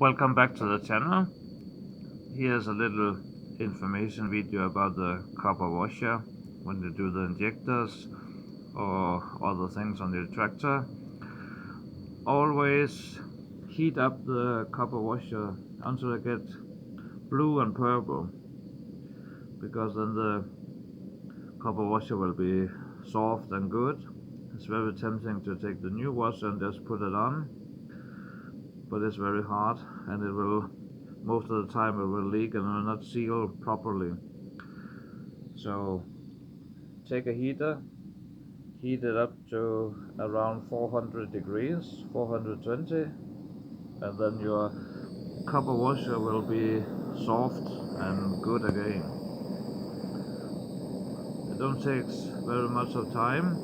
Welcome back to the channel. Here's a little information video about the copper washer when you do the injectors or other things on your tractor. Always heat up the copper washer until it gets blue and purple, because then the copper washer will be soft and good. It's very tempting to take the new washer and just put it on, but it's very hard, and it will, most of the time it will leak and will not seal properly. So take a heater, heat it up to around 400 degrees, 420, and then your copper washer will be soft and good again. It don't take very much of time.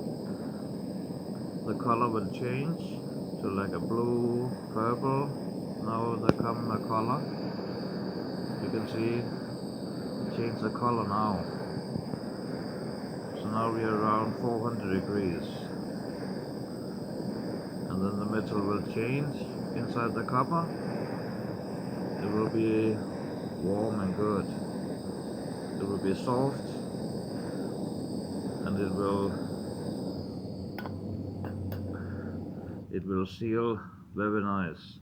The color will change to like a blue, purple. Now there come a color. You can see it changed the color now. So now we are around 400 degrees. And then the metal will change inside the copper. It will be warm and good. It will be soft, and it will seal very nice.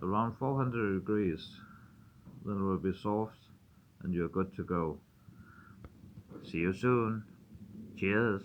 Around 400 degrees, then it will be soft and you're good to go. See you soon. Cheers.